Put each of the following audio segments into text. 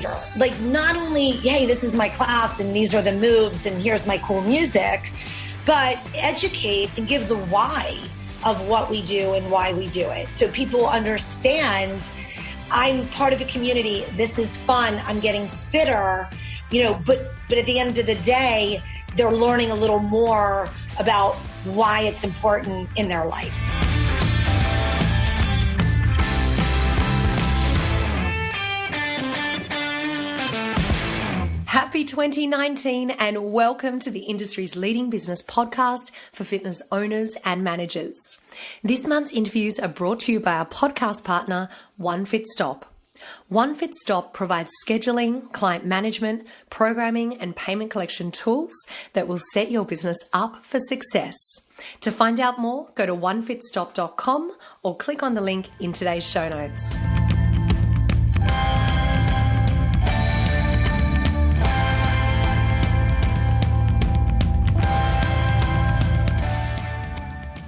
educator. Like, not only, hey, this is my class and these are the moves and here's my cool music, but educate and give the why of what we do and why we do it. So people understand I'm part of a community. This is fun. I'm getting fitter, but at the end of the day, they're learning a little more about why it's important in their life. Happy 2019 and welcome to the industry's leading business podcast for fitness owners and managers. This month's interviews are brought to you by our podcast partner, One Fit Stop. One Fit Stop provides scheduling, client management, programming, and payment collection tools that will set your business up for success. To find out more, go to onefitstop.com or click on the link in today's show notes.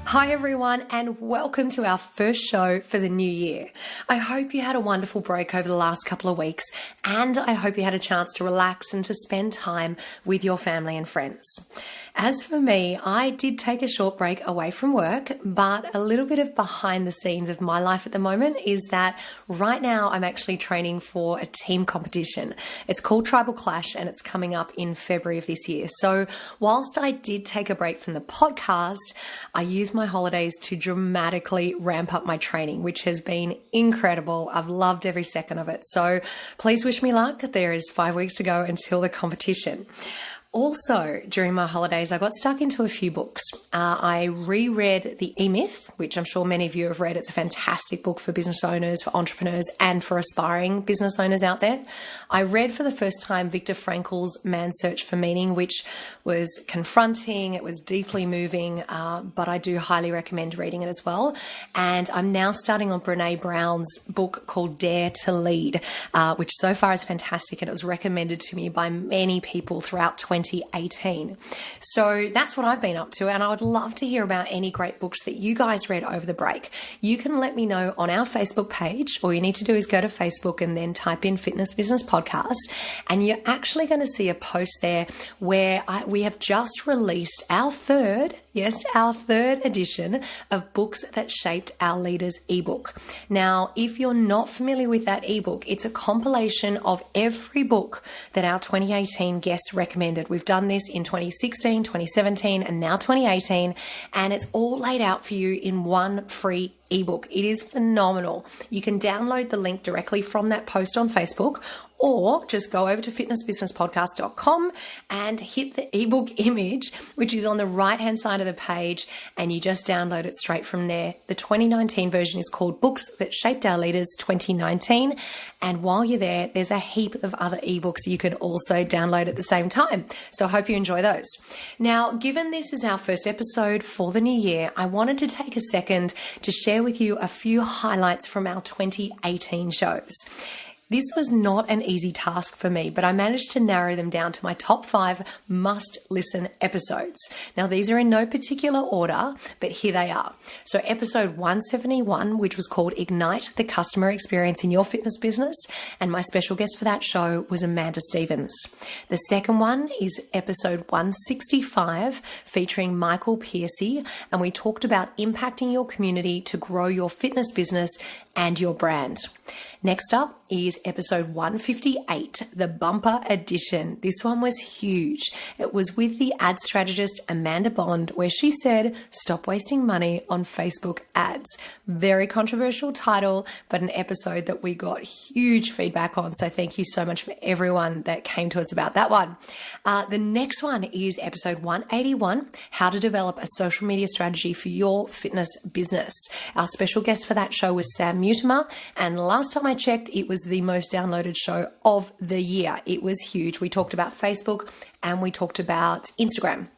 Hi everyone, and welcome to our first show for the new year. I hope you had a wonderful break over the last couple of weeks, and I hope you had a chance to relax and to spend time with your family and friends. As for me, I did take a short break away from work, but a little bit of behind the scenes of my life at the moment is that right now I'm actually training for a team competition. It's called Tribal Clash and it's coming up in February of this year. So whilst I did take a break from the podcast, I used my holidays to dramatically ramp up my training, which has been incredible. I've loved every second of it. So please wish me luck. There is 5 weeks to go until the competition. Also, during my holidays, I got stuck into a few books. I reread The E-Myth, which I'm sure many of you have read. It's a fantastic book for business owners, for entrepreneurs, and for aspiring business owners out there. I read for the first time Viktor Frankl's Man's Search for Meaning, which was confronting. It was deeply moving, but I do highly recommend reading it as well. And I'm now starting on Brené Brown's book called Dare to Lead, which so far is fantastic, and it was recommended to me by many people throughout 2018. So that's what I've been up to, and I would love to hear about any great books that you guys read over the break. You can let me know on our Facebook page. All you need to do is go to Facebook and then type in Fitness Business Podcast, and you're actually going to see a post there where we have just released our third edition of Books That Shaped Our Leaders ebook. Now, if you're not familiar with that ebook, it's a compilation of every book that our 2018 guests recommended. We've done this in 2016, 2017, and now 2018, and it's all laid out for you in one free ebook. It is phenomenal. You can download the link directly from that post on Facebook, or just go over to fitnessbusinesspodcast.com and hit the ebook image, which is on the right-hand side of the page, and you just download it straight from there. The 2019 version is called Books That Shaped Our Leaders 2019, and while you're there, there's a heap of other ebooks you can also download at the same time. So I hope you enjoy those. Now, given this is our first episode for the new year, I wanted to take a second to share with you a few highlights from our 2018 shows. This was not an easy task for me, but I managed to narrow them down to my top 5 must-listen episodes. Now, these are in no particular order, but here they are. So episode 171, which was called Ignite the Customer Experience in Your Fitness Business, and my special guest for that show was Amanda Stevens. The second one is episode 165, featuring Michael Piercy, and we talked about impacting your community to grow your fitness business and your brand. Next up is episode 158, the bumper edition. This one was huge. It was with the ad strategist Amanda Bond, where she said, stop wasting money on Facebook ads. Very controversial title, but an episode that we got huge feedback on. So thank you so much for everyone that came to us about that one. The next one is episode 181, how to develop a social media strategy for your fitness business. Our special guest for that show was Sam Mutimer, and last time I checked, it was the most downloaded show of the year. It was huge. We talked about Facebook and we talked about Instagram.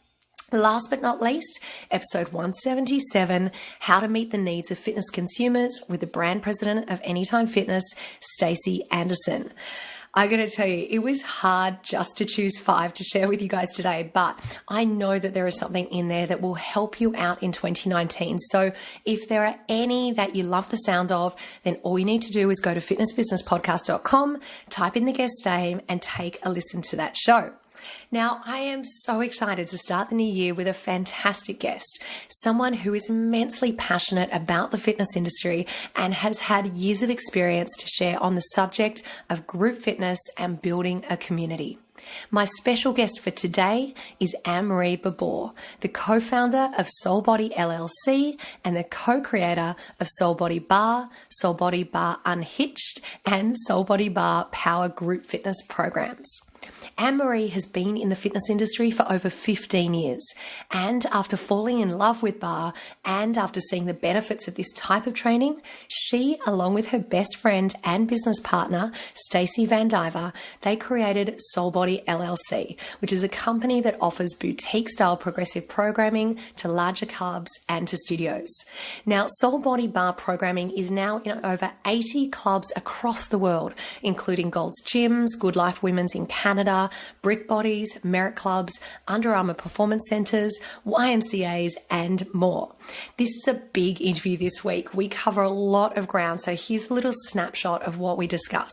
Last but not least, episode 177, how to meet the needs of fitness consumers, with the brand president of Anytime Fitness, Stacey Anderson. I got to tell you, it was hard just to choose 5 to share with you guys today, but I know that there is something in there that will help you out in 2019. So if there are any that you love the sound of, then all you need to do is go to fitnessbusinesspodcast.com, type in the guest name, and take a listen to that show. Now, I am so excited to start the new year with a fantastic guest, someone who is immensely passionate about the fitness industry and has had years of experience to share on the subject of group fitness and building a community. My special guest for today is Marie Barbour, the co-founder of SoulBody LLC and the co-creator of SoulBody Barre, SoulBody Barre Unhitched, and SoulBody Barre Power group fitness programs. Marie has been in the fitness industry for over 15 years. And after falling in love with Barre and after seeing the benefits of this type of training, she, along with her best friend and business partner, Stacey Van-diver, they created SoulBody LLC, which is a company that offers boutique-style progressive programming to larger clubs and to studios. Now, SoulBody Barre programming is now in over 80 clubs across the world, including Gold's Gyms, Goodlife Women's in Canada, Brick Bodies, Merritt Clubs, Armour Performance Centers, YMCAs, and more. This is a big interview this week. We cover a lot of ground, so here's a little snapshot of what we discuss.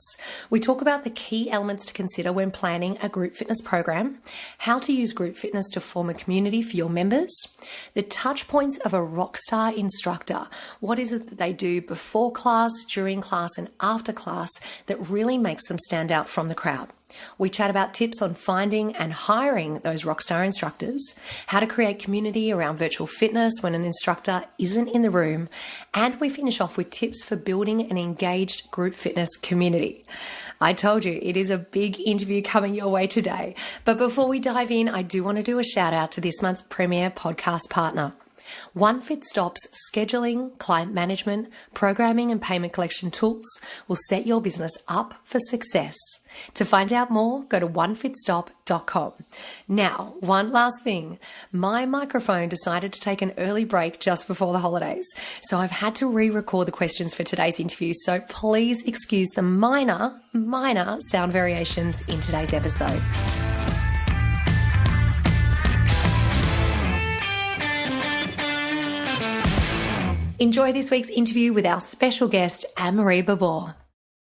We talk about the key elements to consider when planning a group fitness program, how to use group fitness to form a community for your members, the touch points of a rockstar instructor. What is it that they do before class, during class, and after class that really makes them stand out from the crowd? We chat about tips on finding and hiring those rockstar instructors, how to create community around virtual fitness when an instructor isn't in the room, and we finish off with tips for building an engaged group fitness community. I told you it is a big interview coming your way today. But before we dive in, I do want to do a shout out to this month's premier podcast partner. One Fit Stop's scheduling, client management, programming, and payment collection tools will set your business up for success. To find out more, go to onefitstop.com. Now, one last thing. My microphone decided to take an early break just before the holidays, so I've had to re-record the questions for today's interview, so please excuse the minor sound variations in today's episode. Enjoy this week's interview with our special guest, Marie Barbour.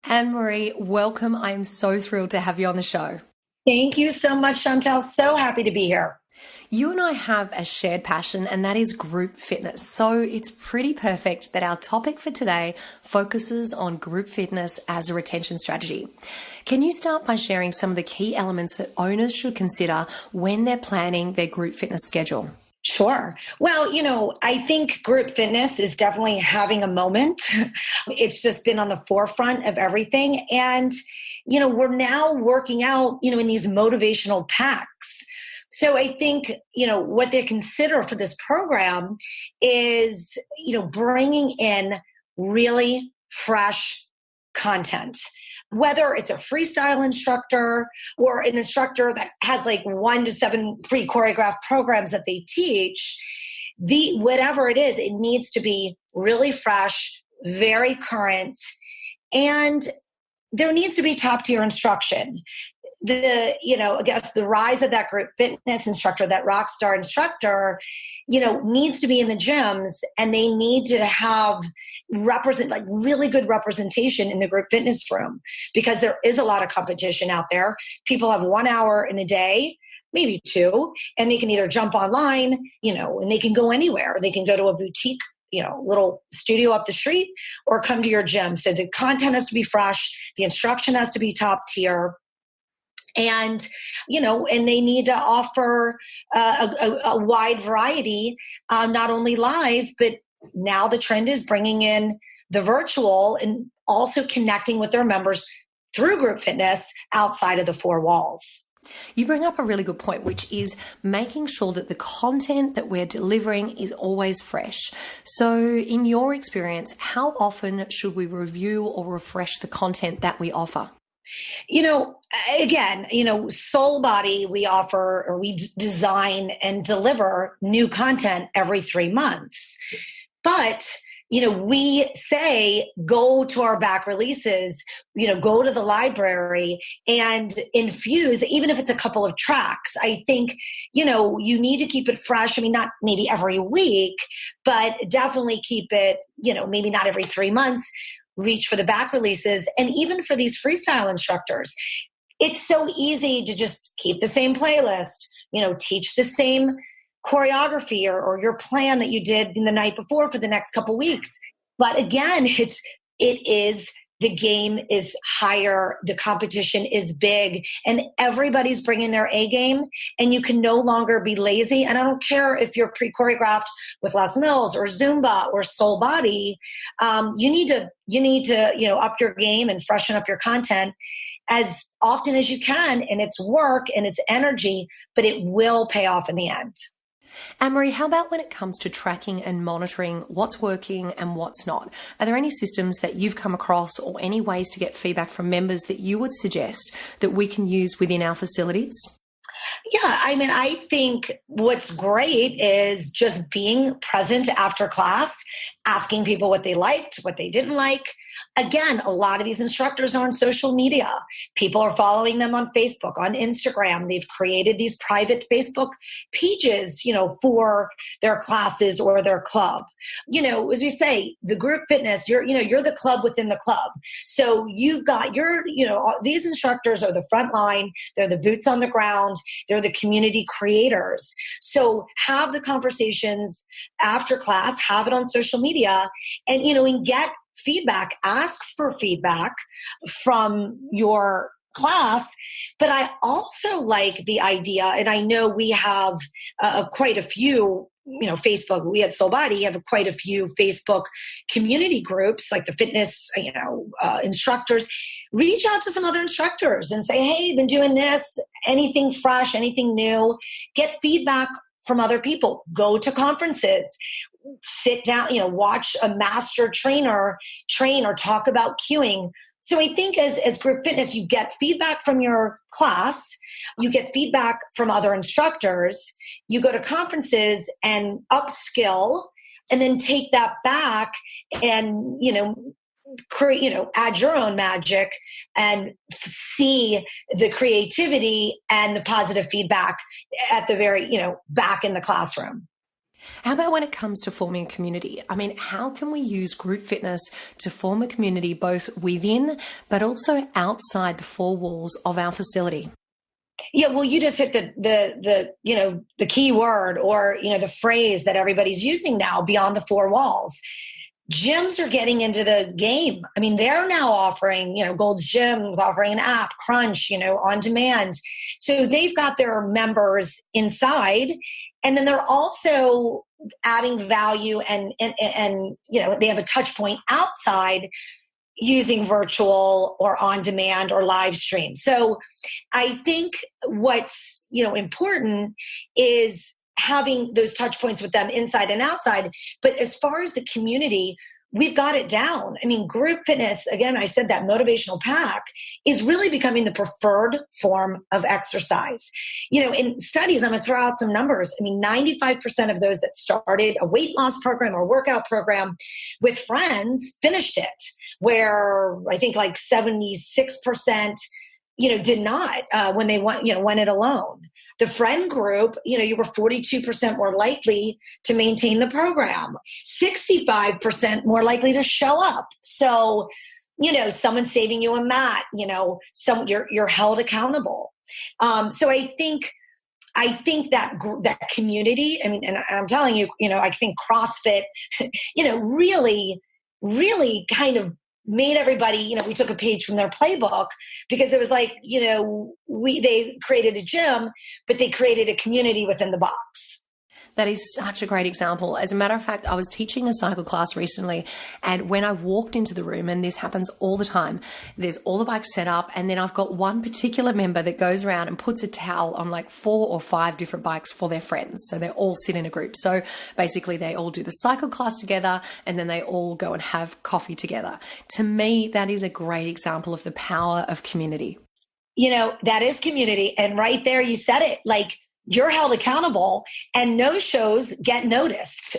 Marie, welcome. I am so thrilled to have you on the show. Thank you so much, Chantel. So happy to be here. You and I have a shared passion, and that is group fitness. So it's pretty perfect that our topic for today focuses on group fitness as a retention strategy. Can you start by sharing some of the key elements that owners should consider when they're planning their group fitness schedule? Sure. Well, I think group fitness is definitely having a moment. It's just been on the forefront of everything. And, we're now working out, in these motivational packs. So I think, what they consider for this program is, bringing in really fresh content. Whether it's a freestyle instructor or an instructor that has like 1 to 7 pre-choreographed programs that they teach, whatever it is, it needs to be really fresh, very current, and there needs to be top tier instruction. I guess the rise of that group fitness instructor, that rock star instructor, needs to be in the gyms, and they need to have really good representation in the group fitness room, because there is a lot of competition out there. People have 1 hour in a day, maybe 2, and they can either jump online, and they can go anywhere. They can go to a boutique, little studio up the street, or come to your gym. So the content has to be fresh. The instruction has to be top tier. And, and they need to offer a wide variety, not only live, but now the trend is bringing in the virtual and also connecting with their members through group fitness outside of the 4 walls. You bring up a really good point, which is making sure that the content that we're delivering is always fresh. So in your experience, how often should we review or refresh the content that we offer? Again, SoulBody, we offer, or we design and deliver new content every 3 months. But, we say, go to our back releases, go to the library and infuse, even if it's a couple of tracks. I think, you need to keep it fresh. I mean, not maybe every week, but definitely keep it, maybe not every 3 months, reach for the back releases. And even for these freestyle instructors, it's so easy to just keep the same playlist, teach the same choreography or your plan that you did in the night before for the next couple weeks. But again, the game is higher, the competition is big, and everybody's bringing their A game, and you can no longer be lazy. And I don't care if you're pre-choreographed with Les Mills or Zumba or SoulBody, you need to, up your game and freshen up your content as often as you can. And it's work and it's energy, but it will pay off in the end. Anne-Marie, how about when it comes to tracking and monitoring what's working and what's not? Are there any systems that you've come across or any ways to get feedback from members that you would suggest that we can use within our facilities? Yeah, I mean, I think what's great is just being present after class, asking people what they liked, what they didn't like. Again, a lot of these instructors are on social media. People are following them on Facebook, on Instagram. They've created these private Facebook pages, for their classes or their club. As we say, the group fitness, you're the club within the club. So you've got these instructors are the front line. They're the boots on the ground. They're the community creators. So have the conversations after class, have it on social media, and get feedback, ask for feedback from your class. But I also like the idea, and I know we have quite a few, Facebook, we at SoulBody have quite a few Facebook community groups, like the fitness, instructors. Reach out to some other instructors and say, hey, been doing this, anything fresh, anything new, get feedback from other people, go to conferences, sit down, watch a master trainer train or talk about cueing. So I think as group fitness, you get feedback from your class, you get feedback from other instructors, you go to conferences and upskill, and then take that back and, create, add your own magic and see the creativity and the positive feedback at the very, back in the classroom. How about when it comes to forming a community? I mean, how can we use group fitness to form a community both within but also outside the four walls of our facility? Yeah, well, you just hit the key word or, the phrase that everybody's using now, beyond the four walls. Gyms are getting into the game. I mean, they're now offering, Gold's Gym's offering an app, Crunch, on demand. So they've got their members inside, and then they're also adding value and they have a touch point outside using virtual or on demand or live stream. So I think what's, important is having those touch points with them inside and outside. But as far as the community, we've got it down. I mean, group fitness, again, I said that motivational pack is really becoming the preferred form of exercise. In studies, I'm going to throw out some numbers. I mean, 95% of those that started a weight loss program or workout program with friends finished it, where I think like 76%, did not when they went it alone. The friend group, you were 42% more likely to maintain the program, 65% more likely to show up. So, someone saving you a mat, you're held accountable. So I think that community, I mean, and I'm telling you, I think CrossFit, really, really kind of made everybody, we took a page from their playbook, because it was like, they created a gym, but they created a community within the box. That is such a great example. As a matter of fact, I was teaching a cycle class recently, and when I walked into the room, and this happens all the time, there's all the bikes set up, and then I've got one particular member that goes around and puts a towel on like 4 or 5 different bikes for their friends. So they all sit in a group. So basically they all do the cycle class together, and then they all go and have coffee together. To me, that is a great example of the power of community. That is community. And right there, you said it, like, you're held accountable, and no shows get noticed,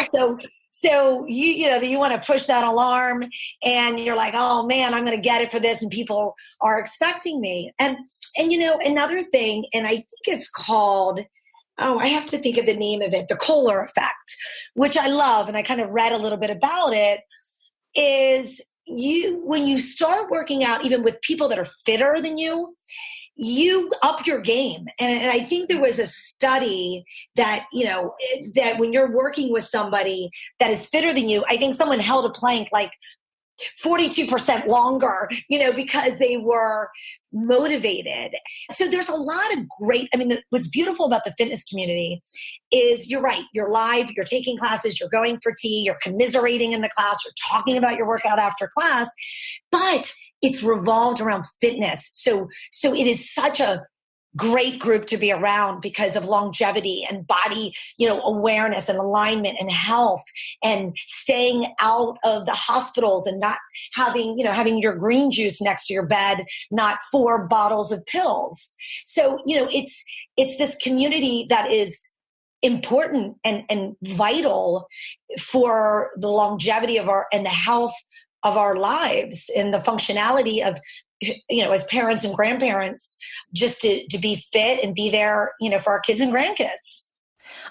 so So you want to push that alarm and you're like, oh man, I'm going to get it for this. And people are expecting me. And another thing, and I think it's called, I have to think of the name of it, the Kohler effect, which I love. And I kind of read a little bit about it, is when you start working out, even with people that are fitter than you up your game. And I think there was a study that, that when you're working with somebody that is fitter than you, I think someone held a plank like 42% longer, because they were motivated. So there's a lot of great, what's beautiful about the fitness community is you're right. You're live, you're taking classes, you're going for tea, you're commiserating in the class, you're talking about your workout after class, but it's revolved around fitness. So it is such a great group to be around because of longevity and body, awareness and alignment and health and staying out of the hospitals and not having your green juice next to your bed, not 4 bottles of pills. So, it's this community that is important and vital for the longevity of and the health of our lives and the functionality of, as parents and grandparents, just to be fit and be there, for our kids and grandkids.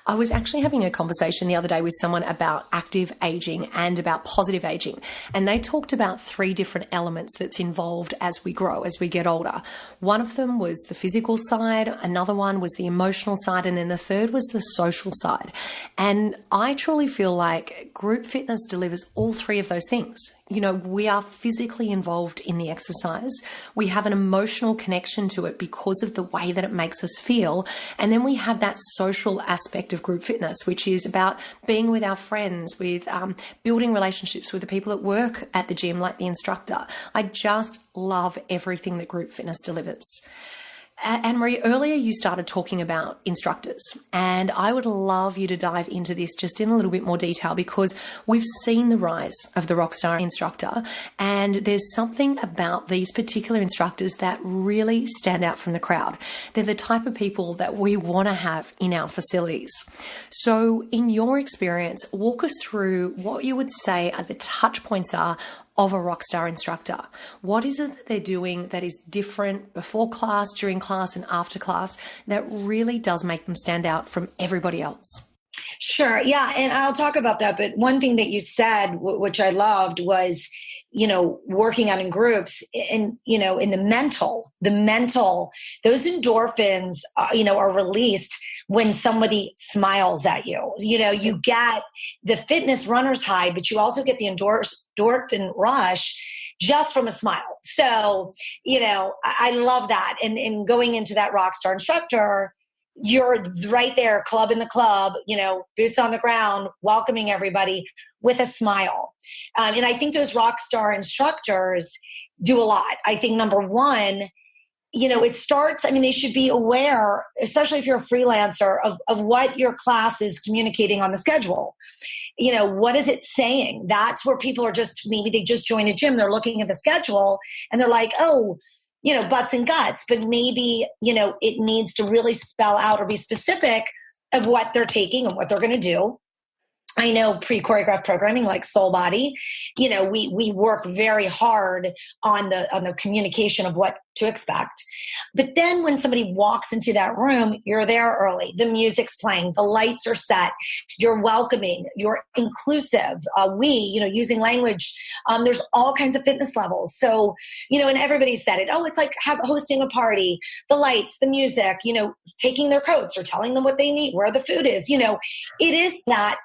I was actually having a conversation the other day with someone about active aging and about positive aging. And they talked about 3 different elements that's involved as we grow, as we get older. One of them was the physical side. Another one was the emotional side. And then the third was the social side. And I truly feel like group fitness delivers all 3 of those things. We are physically involved in the exercise. We have an emotional connection to it because of the way that it makes us feel. And then we have that social aspect of group fitness, which is about being with our friends, with building relationships with the people that work at the gym, like the instructor. I just love everything that group fitness delivers. And Marie, earlier you started talking about instructors, and I would love you to dive into this just in a little bit more detail, because we've seen the rise of the rockstar instructor, and there's something about these particular instructors that really stand out from the crowd. They're the type of people that we want to have in our facilities. So in your experience, walk us through what you would say are the touch points are of a rockstar instructor. What is it that they're doing that is different before class, during class, and after class that really does make them stand out from everybody else? Sure. Yeah. And I'll talk about that. But one thing that you said, which I loved, was, working out in groups and, in the mental, those endorphins, are released when somebody smiles at you. You get the fitness runner's high, but you also get the endorphin rush just from a smile. So, I love that. And going into that rockstar instructor, you're right there, club in the club, boots on the ground, welcoming everybody with a smile. And I think those rock star instructors do a lot. I think number one, it starts, they should be aware, especially if you're a freelancer, of what your class is communicating on the schedule. What is it saying? That's where people are maybe they just joined a gym. They're looking at the schedule and they're like, oh, butts and guts, but maybe, it needs to really spell out or be specific of what they're taking and what they're going to do. I know pre-choreographed programming like SoulBody, we work very hard on the communication of what to expect. But then when somebody walks into that room, you're there early. The music's playing, the lights are set, you're welcoming, you're inclusive. Using language, there's all kinds of fitness levels. So, and everybody said it. Oh, it's like hosting a party, the lights, the music, taking their coats or telling them what they need, where the food is, it is that.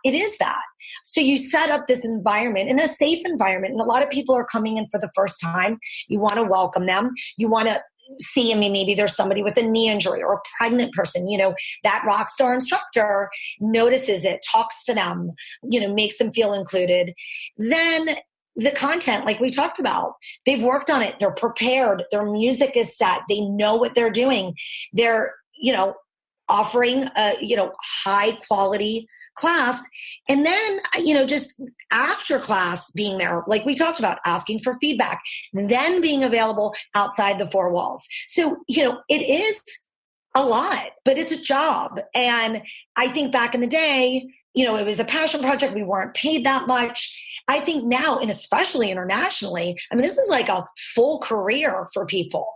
So you set up this environment, in a safe environment. And a lot of people are coming in for the first time. You want to welcome them. You want to see, maybe there's somebody with a knee injury or a pregnant person, that rock star instructor notices it, talks to them, makes them feel included. Then the content, like we talked about, they've worked on it. They're prepared. Their music is set. They know what they're doing. They're, offering a, high quality class. And then, just after class being there, like we talked about, asking for feedback, then being available outside the 4 walls. So, it is a lot, but it's a job. And I think back in the day, it was a passion project. We weren't paid that much. I think now, and especially internationally, I mean, this is like a full career for people.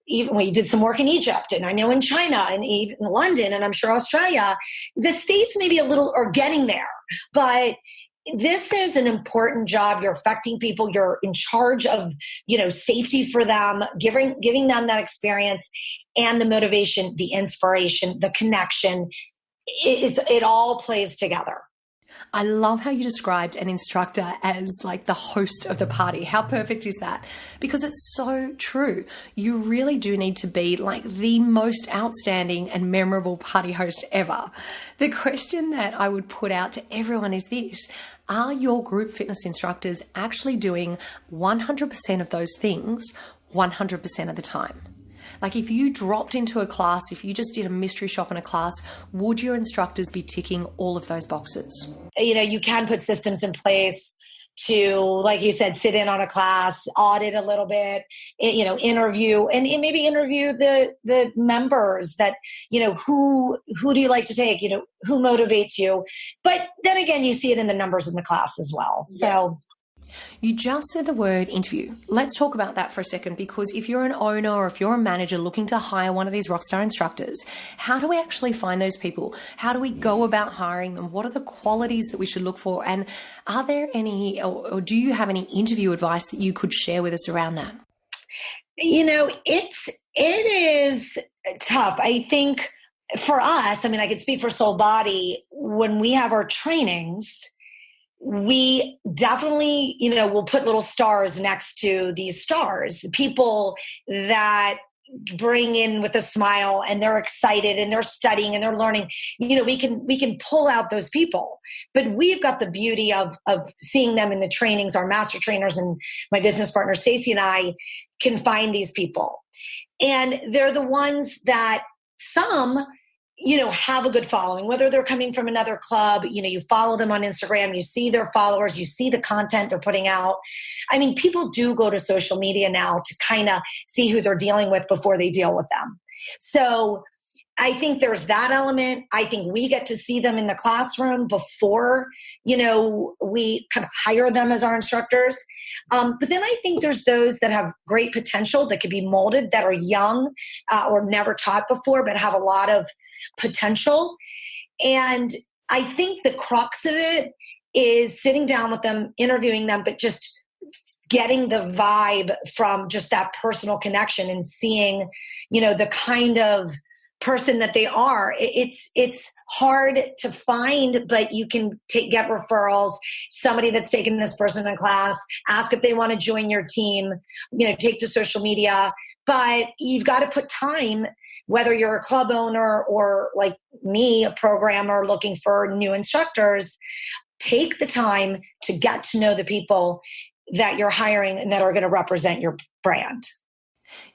Even we did some work in Egypt, and I know in China and even London, and I'm sure Australia, the States maybe a little are getting there, but this is an important job. You're affecting people. You're in charge of, safety for them, giving them that experience and the motivation, the inspiration, the connection. It all plays together. I love how you described an instructor as like the host of the party. How perfect is that? Because it's so true. You really do need to be like the most outstanding and memorable party host ever. The question that I would put out to everyone is this: are your group fitness instructors actually doing 100% of those things 100% of the time? Like if you dropped into a class, if you just did a mystery shop in a class, would your instructors be ticking all of those boxes? You can put systems in place to, like you said, sit in on a class, audit a little bit, interview and maybe interview the members that, who do you like to take, who motivates you? But then again, you see it in the numbers in the class as well. So you just said the word interview. Let's talk about that for a second, because if you're an owner or if you're a manager looking to hire one of these rockstar instructors, how do we actually find those people? How do we go about hiring them? What are the qualities that we should look for? And are there any, or do you have any interview advice that you could share with us around that? It is tough. I think for us, I could speak for SoulBody, when we have our trainings, we definitely, will put little stars next to these stars, people that bring in with a smile and they're excited and they're studying and they're learning. We can pull out those people, but we've got the beauty of seeing them in the trainings. Our master trainers and my business partner, Stacey, and I can find these people. And they're the ones that some have a good following, whether they're coming from another club, you follow them on Instagram, you see their followers, you see the content they're putting out. People do go to social media now to kind of see who they're dealing with before they deal with them. So I think there's that element. I think we get to see them in the classroom before, we kind of hire them as our instructors. But then I think there's those that have great potential that could be molded, that are young or never taught before, but have a lot of potential. And I think the crux of it is sitting down with them, interviewing them, but just getting the vibe from just that personal connection and seeing, the kind of person that they are. It's hard to find, but you can get referrals. Somebody that's taken this person in class, ask if they want to join your team, take to social media. But you've got to put time, whether you're a club owner or like me, a programmer looking for new instructors, take the time to get to know the people that you're hiring and that are going to represent your brand.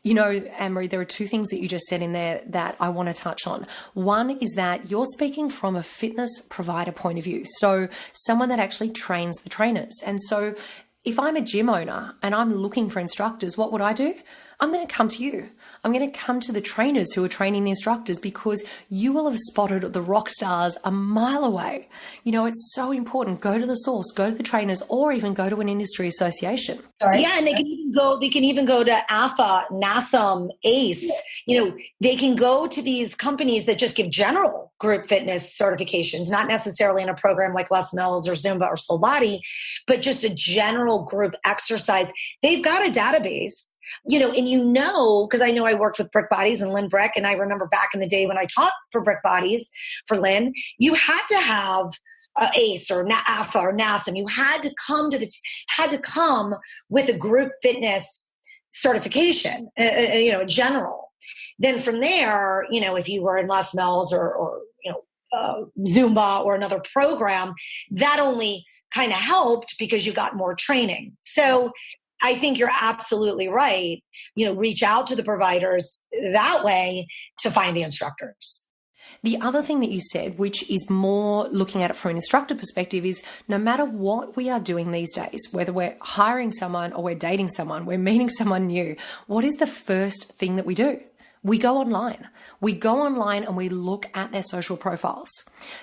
Anne-Marie, there are two things that you just said in there that I want to touch on. One is that you're speaking from a fitness provider point of view. So someone that actually trains the trainers. And so if I'm a gym owner and I'm looking for instructors, what would I do? I'm going to come to you. I'm going to come to the trainers who are training the instructors, because you will have spotted the rock stars a mile away. It's so important. Go to the source, go to the trainers, or even go to an industry association. Right? Yeah, and they can even go to AFA, NASM, ACE. They can go to these companies that just give general group fitness certifications, not necessarily in a program like Les Mills or Zumba or SoulBody, but just a general group exercise. They've got a database. Because I know I worked with Brick Bodies and Lynn Brick, and I remember back in the day when I taught for Brick Bodies for Lynn, you had to have ACE or AFA or NASM. You had to come with a group fitness certification, general. Then from there, if you were in Les Mills or Zumba or another program, that only kind of helped because you got more training. So I think you're absolutely right. Reach out to the providers that way to find the instructors. The other thing that you said, which is more looking at it from an instructor perspective, is no matter what we are doing these days, whether we're hiring someone or we're dating someone, we're meeting someone new, what is the first thing that we do? We go online. We go online and we look at their social profiles.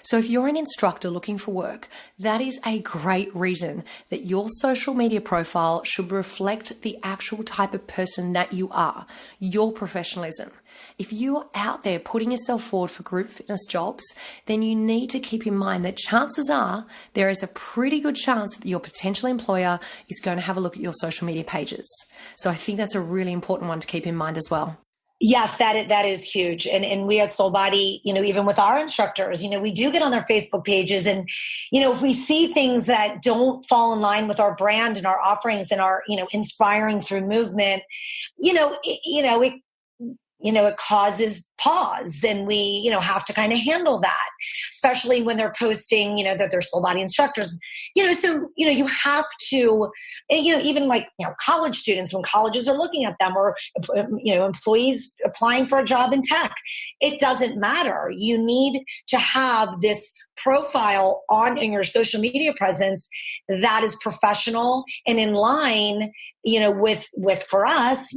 So if you're an instructor looking for work, that is a great reason that your social media profile should reflect the actual type of person that you are, your professionalism. If you're out there putting yourself forward for group fitness jobs, then you need to keep in mind that chances are there is a pretty good chance that your potential employer is going to have a look at your social media pages. So I think that's a really important one to keep in mind as well. Yes, that is huge. And we at SoulBody, even with our instructors, we do get on their Facebook pages. And, if we see things that don't fall in line with our brand and our offerings and our, inspiring through movement, it causes pause, and we, have to kind of handle that, especially when they're posting, that they're SoulBody instructors, so, you have to, even like, college students, when colleges are looking at them, or, employees applying for a job in tech, it doesn't matter. You need to have this profile in your social media presence that is professional and in line, with for us,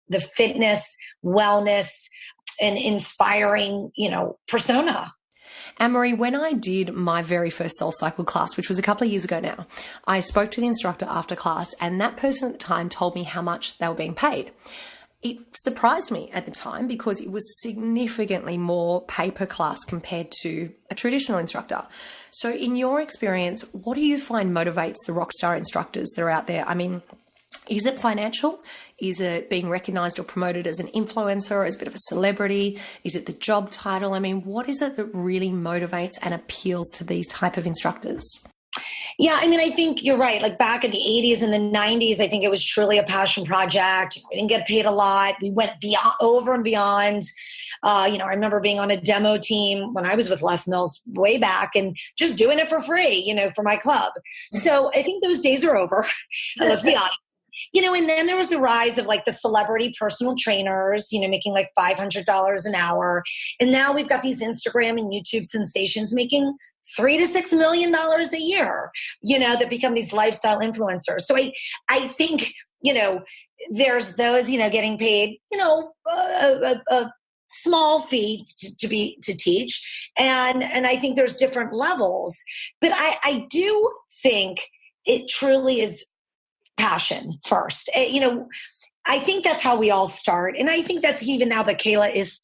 the fitness, wellness, and inspiring, persona. And Marie, when I did my very first Soul Cycle class, which was a couple of years ago now, I spoke to the instructor after class, and that person at the time told me how much they were being paid. It surprised me at the time because it was significantly more pay per class compared to a traditional instructor. So in your experience, what do you find motivates the rockstar instructors that are out there? I mean, is it financial? Is it being recognized or promoted as an influencer, as a bit of a celebrity? Is it the job title? I mean, what is it that really motivates and appeals to these type of instructors? Yeah, I think you're right. Like back in the 80s and the 90s, I think it was truly a passion project. We didn't get paid a lot. We went over and beyond. I remember being on a demo team when I was with Les Mills way back and just doing it for free, for my club. So I think those days are over. Let's be honest. And then there was the rise of like the celebrity personal trainers, making like $500 an hour. And now we've got these Instagram and YouTube sensations making $3 to $6 million a year, that become these lifestyle influencers. So I think, there's those, getting paid, a small fee to teach. And I think there's different levels, but I do think it truly is passion first. I think that's how we all start. And I think that's even now the Kayla is,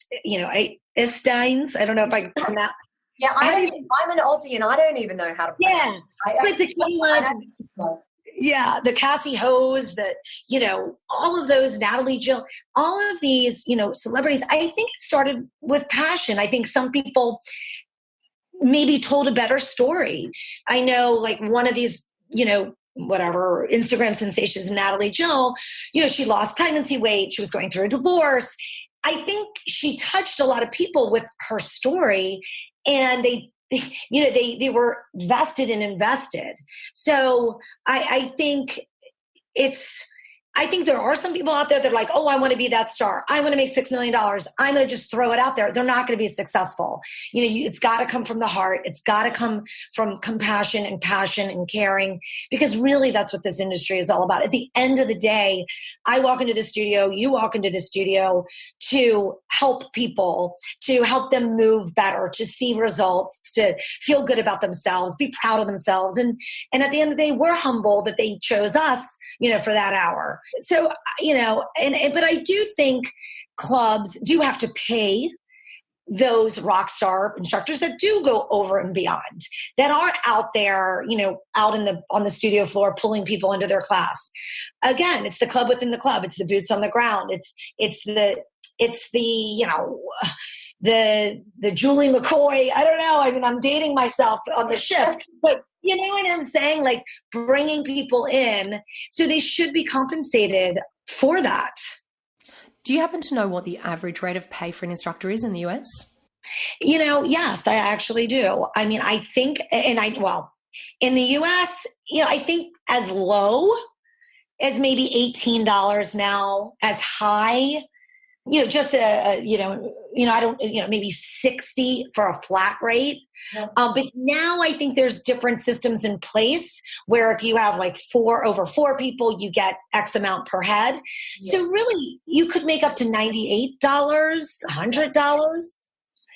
Isteins. I don't know if I can that. Yeah, I'm an Aussie and I don't even know how to play. Yeah. But the Kayla, the Cassie Hose, all of those, Natalie Jill, all of these, celebrities, I think it started with passion. I think some people maybe told a better story. I know like one of these, whatever Instagram sensations, Natalie Jill, she lost pregnancy weight. She was going through a divorce. I think she touched a lot of people with her story, and they were vested and invested. So I think there are some people out there that are like, oh, I want to be that star. I want to make $6 million. I'm going to just throw it out there. They're not going to be successful. It's got to come from the heart. It's got to come from compassion and passion and caring, because really that's what this industry is all about. At the end of the day, I walk into the studio, you walk into the studio to help people, to help them move better, to see results, to feel good about themselves, be proud of themselves. And at the end of the day, we're humble that they chose us, for that hour. So, but I do think clubs do have to pay those rock star instructors that do go over and beyond, that are out there, out on the studio floor, pulling people into their class. Again, it's the club within the club. It's the boots on the ground. It's the Julie McCoy. I don't know. I'm dating myself on the ship, but you know what I'm saying? Like bringing people in, so they should be compensated for that. Do you happen to know what the average rate of pay for an instructor is in the US? Yes, I actually do. I think, in the US, I think as low as maybe $18 now, as high just I don't, maybe 60 for a flat rate. Yeah. But now I think there's different systems in place where if you have like over four people, you get X amount per head. Yeah. So really you could make up to $98, $100.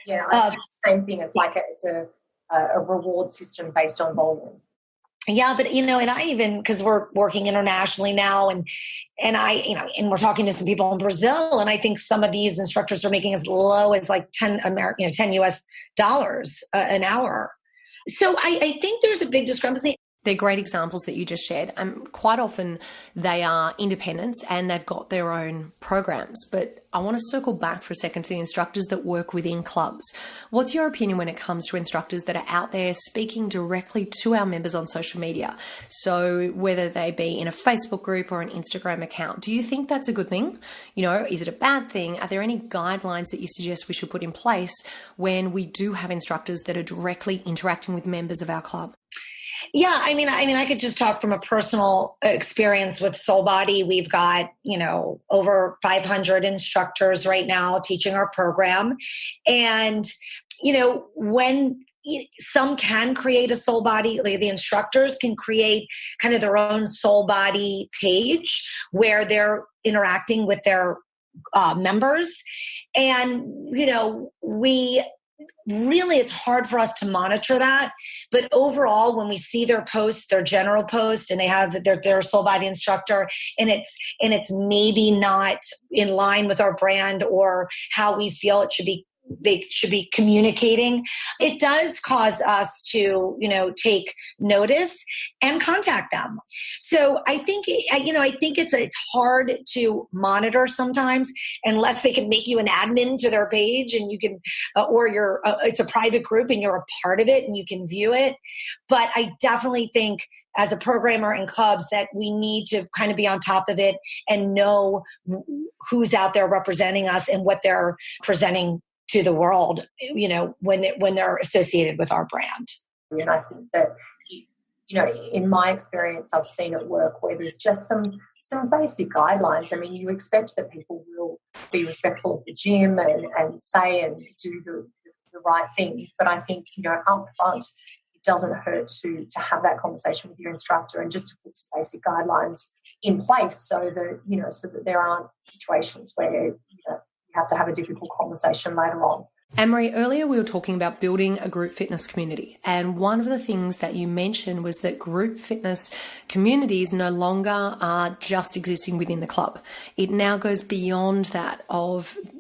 Yeah. Same thing. It's like it's a reward system based on volume. Yeah, but and I even, because we're working internationally now, and we're talking to some people in Brazil, and I think some of these instructors are making as low as like 10 US dollars an hour. So I think there's a big discrepancy. They're great examples that you just shared. Quite often they are independents and they've got their own programs. But I want to circle back for a second to the instructors that work within clubs. What's your opinion when it comes to instructors that are out there speaking directly to our members on social media? So whether they be in a Facebook group or an Instagram account, do you think that's a good thing? Is it a bad thing? Are there any guidelines that you suggest we should put in place when we do have instructors that are directly interacting with members of our club? Yeah, I mean, I could just talk from a personal experience with SoulBody. We've got, over 500 instructors right now teaching our program. And, when some can create a SoulBody, like the instructors can create kind of their own SoulBody page where they're interacting with their members. And, really, it's hard for us to monitor that. But overall, when we see their posts, their general post, and they have their SoulBody instructor, and it's maybe not in line with our brand or how we feel they should be communicating, it does cause us to, take notice and contact them. So I think, it's hard to monitor sometimes unless they can make you an admin to their page and you can, or it's a private group and you're a part of it and you can view it. But I definitely think as a programmer in clubs that we need to kind of be on top of it and know who's out there representing us and what they're presenting to the world, when they're associated with our brand. And I think that, in my experience, I've seen it work where there's just some basic guidelines. I mean, you expect that people will be respectful of the gym and say and do the right things. But I think, up front, it doesn't hurt to have that conversation with your instructor and just to put some basic guidelines in place so that there aren't situations where, you have to have a difficult conversation later on. Anne-Marie, earlier we were talking about building a group fitness community. And one of the things that you mentioned was that group fitness communities no longer are just existing within the club. It now goes beyond that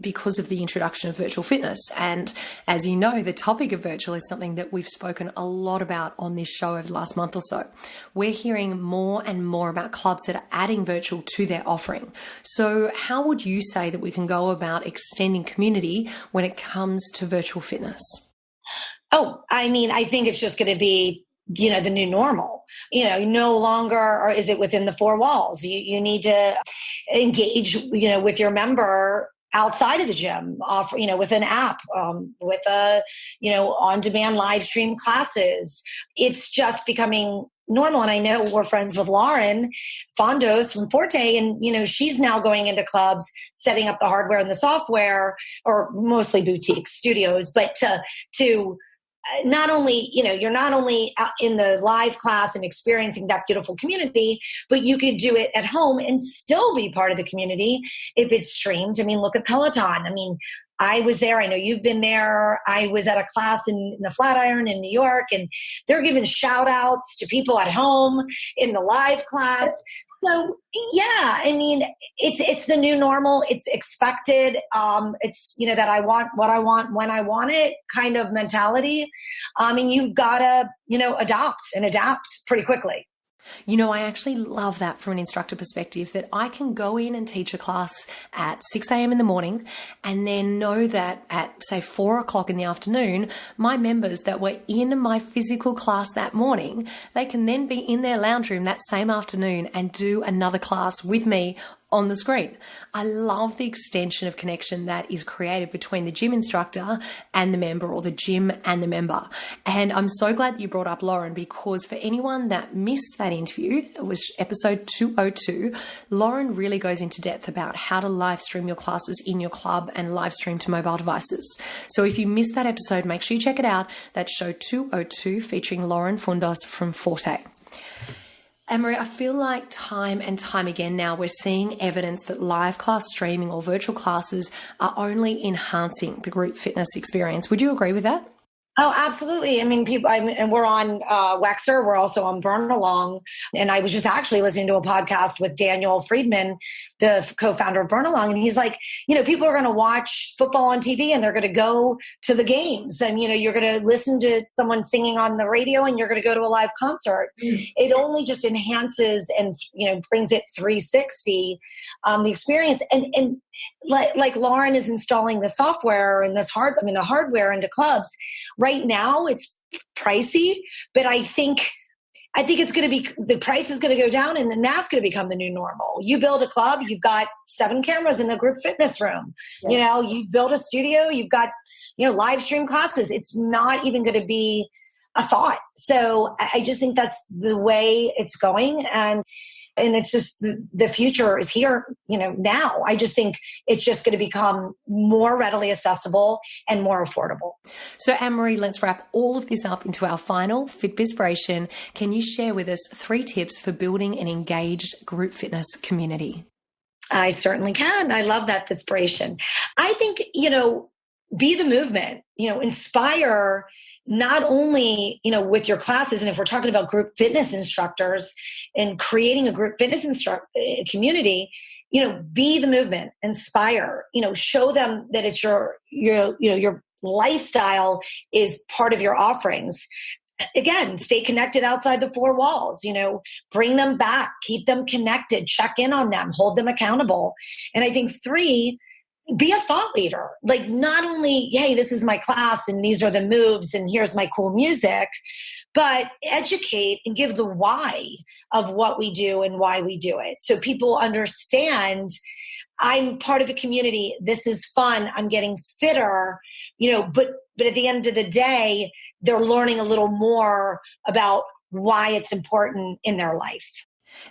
because of the introduction of virtual fitness. And as you know, the topic of virtual is something that we've spoken a lot about on this show over the last month or so. We're hearing more and more about clubs that are adding virtual to their offering. So how would you say that we can go about extending community when it comes to virtual fitness? Oh, I mean, I think it's just going to be, the new normal. No longer is it within the four walls. You need to engage, with your member outside of the gym, with an app, with on-demand live stream classes. It's just becoming normal. And I know we're friends with Lauren Fondos from Forte, and, she's now going into clubs, setting up the hardware and the software, or mostly boutique studios, but to not only, you're not only out in the live class and experiencing that beautiful community, but you could do it at home and still be part of the community if it's streamed. I mean, look at Peloton. I mean, I was there. I know you've been there. I was at a class in the Flatiron in New York, and they're giving shout outs to people at home in the live class. So yeah, I mean, it's the new normal. It's expected. It's, that I want what I want when I want it kind of mentality. And you've got to, adapt pretty quickly. I actually love that from an instructor perspective, that I can go in and teach a class at 6 a.m. in the morning and then know that at, say, 4 o'clock in the afternoon, my members that were in my physical class that morning, they can then be in their lounge room that same afternoon and do another class with me on the screen. I love the extension of connection that is created between the gym instructor and the member, or the gym and the member. And I'm so glad that you brought up Lauren, because for anyone that missed that interview, it was episode 202, Lauren really goes into depth about how to live stream your classes in your club and live stream to mobile devices. So if you missed that episode, make sure you check it out. That's show 202 featuring Lauren Fundos from Forte. And Marie, I feel like time and time again now we're seeing evidence that live class streaming or virtual classes are only enhancing the group fitness experience. Would you agree with that? Oh, absolutely. I mean, and we're on Wexer. We're also on Burn Along. And I was just actually listening to a podcast with Daniel Friedman, the co-founder of Burn Along. And he's like, people are going to watch football on TV and they're going to go to the games. And, you're going to listen to someone singing on the radio and you're going to go to a live concert. It only just enhances and, brings it 360, the experience. And like Lauren is installing the software and the hardware into clubs. Right now it's pricey, but I think it's going to be, the price is going to go down, and then that's going to become the new normal. You build a club, you've got 7 cameras in the group fitness room. Yeah. You build a studio, you've got, live stream classes. It's not even going to be a thought. So I just think that's the way it's going. And it's just the future is here, now. I just think it's just going to become more readily accessible and more affordable. So, Anne-Marie, let's wrap all of this up into our final Fitbispiration. Can you share with us 3 tips for building an engaged group fitness community? I certainly can. I love that inspiration. I think, be the movement, inspire not only, with your classes, and if we're talking about group fitness instructors and creating a group fitness community, be the movement, inspire, show them that it's your lifestyle is part of your offerings. Again, stay connected outside the 4 walls, bring them back, keep them connected, check in on them, hold them accountable. And I think 3, be a thought leader. Like, not only, hey, this is my class and these are the moves and here's my cool music, but educate and give the why of what we do and why we do it. So people understand, I'm part of a community. This is fun. I'm getting fitter, but at the end of the day, they're learning a little more about why it's important in their life.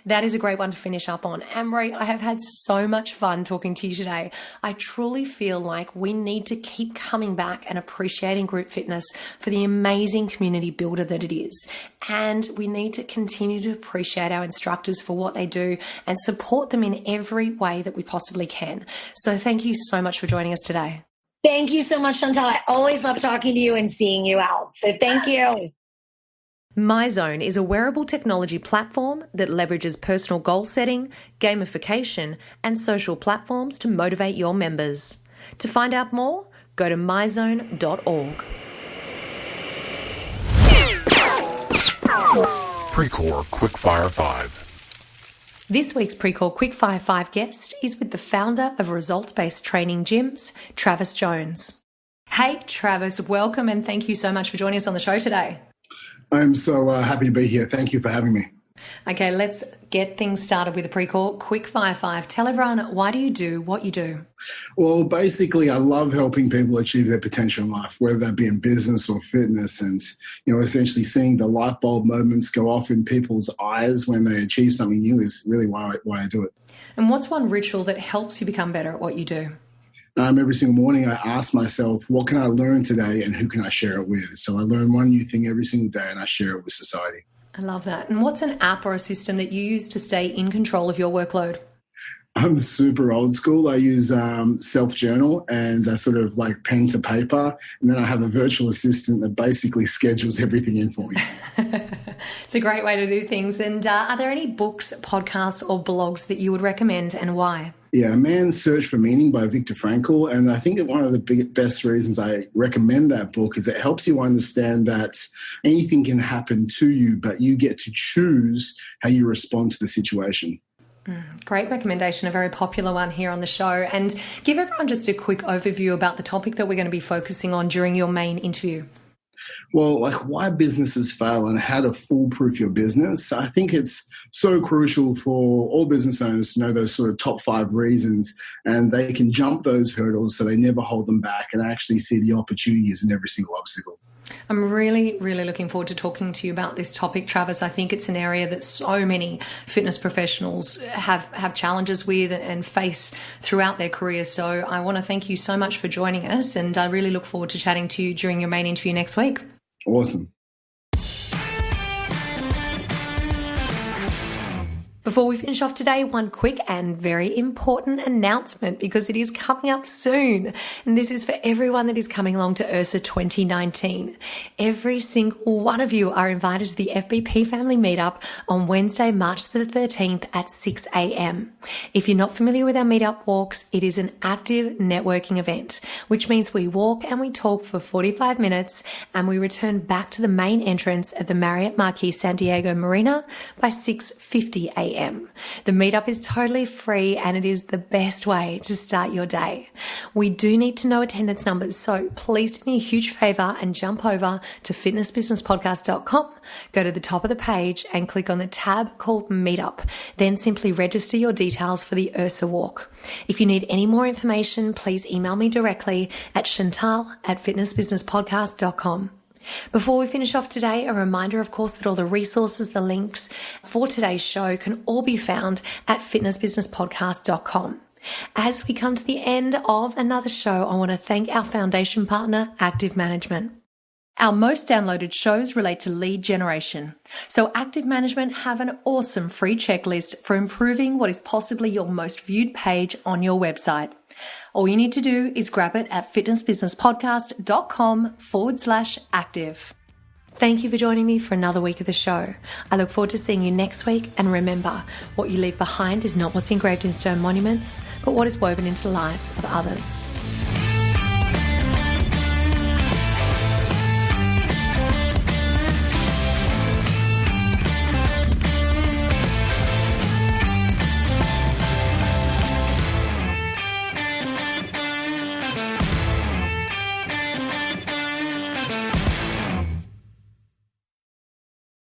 That is a great one to finish up on. Anne-Marie, I have had so much fun talking to you today. I truly feel like we need to keep coming back and appreciating group fitness for the amazing community builder that it is. And we need to continue to appreciate our instructors for what they do and support them in every way that we possibly can. So thank you so much for joining us today. Thank you so much, Chantal. I always love talking to you and seeing you out. So thank you. MyZone is a wearable technology platform that leverages personal goal setting, gamification, and social platforms to motivate your members. To find out more, go to myzone.org. Precore Quickfire 5. This week's Precore Quickfire 5 guest is with the founder of results-based training gyms, Travis Jones. Hey, Travis, welcome and thank you so much for joining us on the show today. I'm so happy to be here. Thank you for having me. Okay, let's get things started with the Precore Quickfire 5. Tell everyone, why do you do what you do? Well, basically, I love helping people achieve their potential in life, whether that be in business or fitness, and essentially seeing the light bulb moments go off in people's eyes when they achieve something new is really why I do it. And what's one ritual that helps you become better at what you do? Every single morning, I ask myself, what can I learn today and who can I share it with? So I learn one new thing every single day and I share it with society. I love that. And what's an app or a system that you use to stay in control of your workload? I'm super old school. I use self-journal and sort of like pen to paper. And then I have a virtual assistant that basically schedules everything in for me. It's a great way to do things. And are there any books, podcasts or blogs that you would recommend and why? Yeah, A Man's Search for Meaning by Viktor Frankl. And I think that one of the best reasons I recommend that book is it helps you understand that anything can happen to you, but you get to choose how you respond to the situation. Great recommendation, a very popular one here on the show. And give everyone just a quick overview about the topic that we're going to be focusing on during your main interview. well, like why businesses fail and how to foolproof your business. I think it's so crucial for all business owners to know those sort of top 5 reasons, and they can jump those hurdles so they never hold them back and actually see the opportunities in every single obstacle. I'm really, really looking forward to talking to you about this topic, Travis. I think it's an area that so many fitness professionals have challenges with and face throughout their careers. So I want to thank you so much for joining us, and I really look forward to chatting to you during your main interview next week. Awesome. Before we finish off today, one quick and very important announcement because it is coming up soon. And this is for everyone that is coming along to URSA 2019. Every single one of you are invited to the FBP Family Meetup on Wednesday, March the 13th at 6 a.m. If you're not familiar with our meetup walks, it is an active networking event, which means we walk and we talk for 45 minutes and we return back to the main entrance of the Marriott Marquis San Diego Marina by 6:50 a.m. The meetup is totally free and it is the best way to start your day. We do need to know attendance numbers, so please do me a huge favor and jump over to fitnessbusinesspodcast.com, go to the top of the page and click on the tab called Meetup. Then simply register your details for the URSA walk. If you need any more information, please email me directly at chantal@fitnessbusinesspodcast.com. Before we finish off today, a reminder, of course, that all the resources, the links for today's show can all be found at fitnessbusinesspodcast.com. As we come to the end of another show, I want to thank our foundation partner, Active Management. Our most downloaded shows relate to lead generation. So Active Management have an awesome free checklist for improving what is possibly your most viewed page on your website. All you need to do is grab it at fitnessbusinesspodcast.com/active. Thank you for joining me for another week of the show. I look forward to seeing you next week. And remember, what you leave behind is not what's engraved in stone monuments, but what is woven into the lives of others.